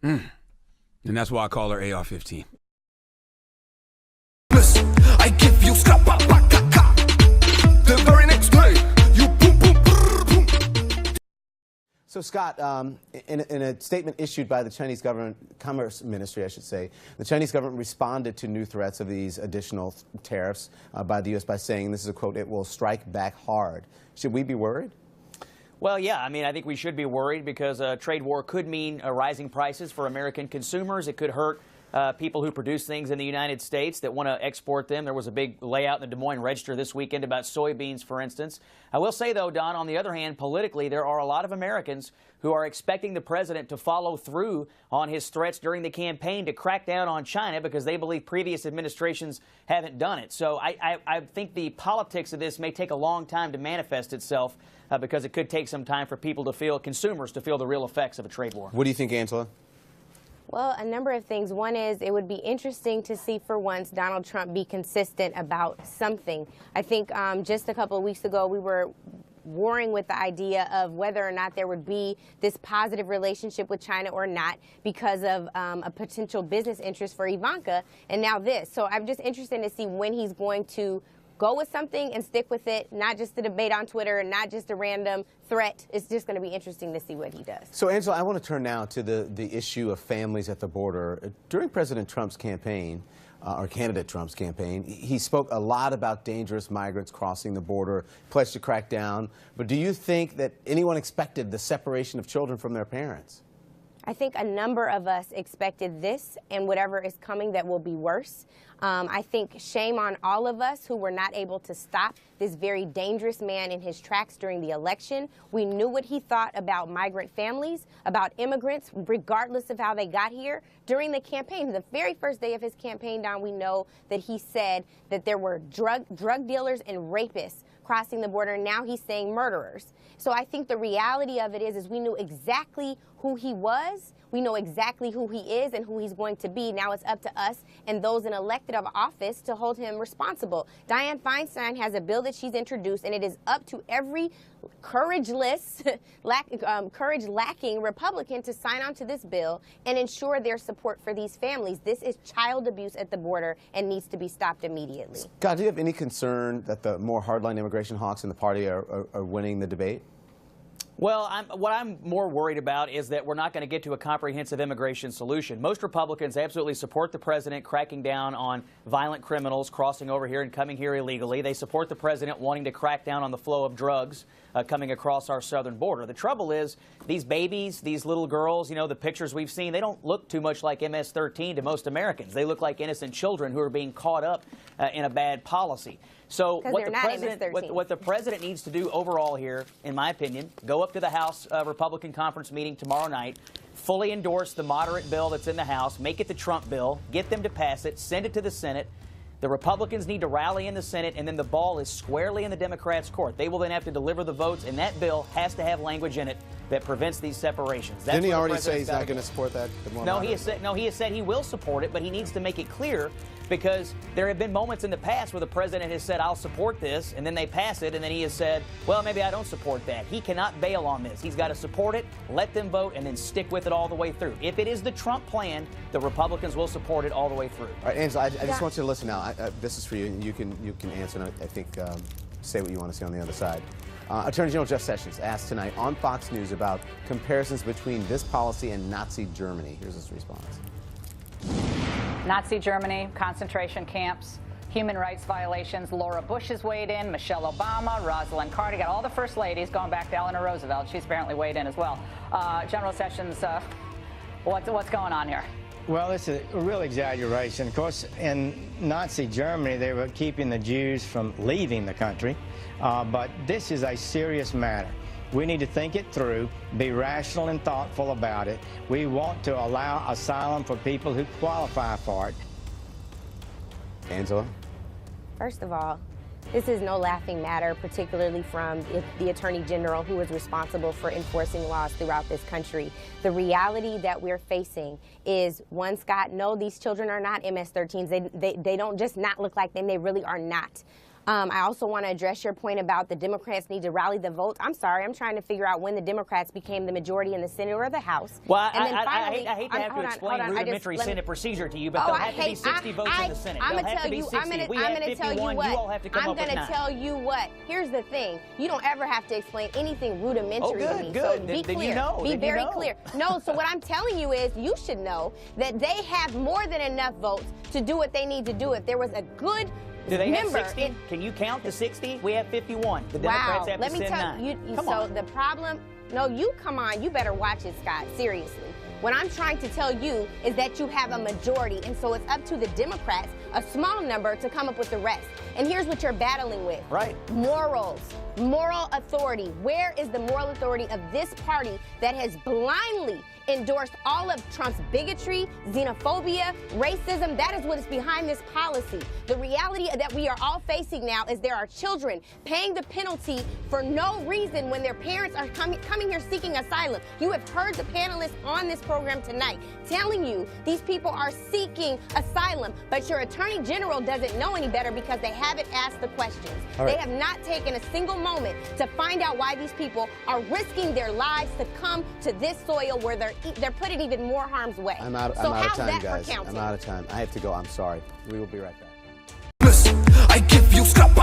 And that's why I call her AR-15. I give you scrap the very next day. You boom boom boom. So, Scott, in a statement issued by the Chinese government, Commerce Ministry, I should say, the Chinese government responded to new threats of these additional tariffs by the U.S. by saying, this is a quote, "It will strike back hard." Should we be worried? Well, yeah, I mean, I think we should be worried because a trade war could mean rising prices for American consumers. It could hurt people who produce things in the United States that want to export them. There was a big layout in the Des Moines Register this weekend about soybeans, for instance. I will say, though, Don, on the other hand, politically, there are a lot of Americans who are expecting the president to follow through on his threats during the campaign to crack down on China because they believe previous administrations haven't done it. So I think the politics of this may take a long time to manifest itself because it could take some time for people to feel, consumers to feel the real effects of a trade war. What do you think, Angela? Well, a number of things. One is it would be interesting to see for once Donald Trump be consistent about something. I think just a couple of weeks ago we were warring with the idea of whether or not there would be this positive relationship with China or not because of a potential business interest for Ivanka, and now this. So I'm just interested to see when he's going to go with something and stick with it, not just a debate on Twitter and not just a random threat. It's just going to be interesting to see what he does. So, Angela, I want to turn now to the issue of families at the border. During President Trump's campaign, or candidate Trump's campaign, he spoke a lot about dangerous migrants crossing the border, pledged to crack down. But do you think that anyone expected the separation of children from their parents? I think a number of us expected this and whatever is coming that will be worse. I think shame on all of us who were not able to stop this very dangerous man in his tracks during the election. We knew what he thought about migrant families, about immigrants, regardless of how they got here. During the campaign, the very first day of his campaign, Don, we know that he said that there were drug dealers and rapists crossing the border. Now he's saying murderers. So I think the reality of it is we knew exactly who he was. We know exactly who he is and who he's going to be. Now it's up to us and those in elected of office to hold him responsible. Dianne Feinstein has a bill that she's introduced, and it is up to every courage-less, courage-lacking Republican to sign on to this bill and ensure their support for these families. This is child abuse at the border and needs to be stopped immediately. Scott, do you have any concern that the more hardline immigration hawks in the party are winning the debate? Well, what I'm more worried about is that we're not going to get to a comprehensive immigration solution. Most Republicans absolutely support the president cracking down on violent criminals crossing over here and coming here illegally. They support the president wanting to crack down on the flow of drugs coming across our southern border. The trouble is these babies, these little girls, you know, the pictures we've seen, they don't look too much like MS-13 to most Americans. They look like innocent children who are being caught up in a bad policy. So what the president needs to do overall here, in my opinion, go up to the House Republican conference meeting tomorrow night, fully endorse the moderate bill that's in the House, make it the Trump bill, get them to pass it, send it to the Senate. The Republicans need to rally in the Senate, and then the ball is squarely in the Democrats' court. They will then have to deliver the votes, and that bill has to have language in it that prevents these separations. Didn't he already say he's not going to support that? No, he has said he will support it, but he needs to make it clear because there have been moments in the past where the president has said, I'll support this, and then they pass it, and then he has said, well, maybe I don't support that. He cannot bail on this. He's got to support it, let them vote, and then stick with it all the way through. If it is the Trump plan, the Republicans will support it all the way through. All right, Angela, I just want you to listen now. This is for you, and you can answer, and I think say what you want to say on the other side. Attorney General Jeff Sessions asked tonight on Fox News about comparisons between this policy and Nazi Germany. Here's his response. Nazi Germany, concentration camps, human rights violations. Laura Bush has weighed in, Michelle Obama, Rosalind Carter, got all the first ladies going back to Eleanor Roosevelt. She's apparently weighed in as well. General Sessions, what's going on here? Well, it's a real exaggeration. Of course, in Nazi Germany, they were keeping the Jews from leaving the country. But this is a serious matter. We need to think it through, be rational and thoughtful about it. We want to allow asylum for people who qualify for it. Angela? First of all, this is no laughing matter, particularly from the Attorney General who is responsible for enforcing laws throughout this country. The reality that we're facing is, one, Scott, no, these children are not MS-13s. They don't just not look like them. They really are not. I also want to address your point about the Democrats need to rally the votes. I'm sorry, I'm trying to figure out when the Democrats became the majority in the Senate or the House. Well, and then finally, I hate to have to explain rudimentary Senate procedure to you, but there'll have to be 60 votes in the Senate. I'm There'll have to be 60. We have 51. You all have to come up with 9. I'm going to tell you what. Here's the thing. You don't ever have to explain anything rudimentary to me. So be clear. You know. Be very clear. No, so what I'm telling you is you should know that they have more than enough votes to do what they need to do. If there was a good do they member, have 60? Can you count the 60? We have 51. The wow. Democrats have Let to me send tell 9. you. Come So on. the problem, no, you come on. You better watch it, Scott. Seriously. What I'm trying to tell you is that you have a majority, and so it's up to the Democrats, a small number, to come up with the rest. And here's what you're battling with. Right. Morals, moral authority. Where is the moral authority of this party that has blindly endorsed all of Trump's bigotry, xenophobia, racism? That is what is behind this policy. The reality that we are all facing now is there are children paying the penalty for no reason when their parents are coming here seeking asylum. You have heard the panelists on this program tonight telling you these people are seeking asylum, but your attorney general doesn't know any better because they haven't asked the questions. Right. They have not taken a single moment to find out why these people are risking their lives to come to this soil where they're put in even more harm's way. I'm out of time, guys. I'm out of time. I have to go. I'm sorry. We will be right back. I give you scrap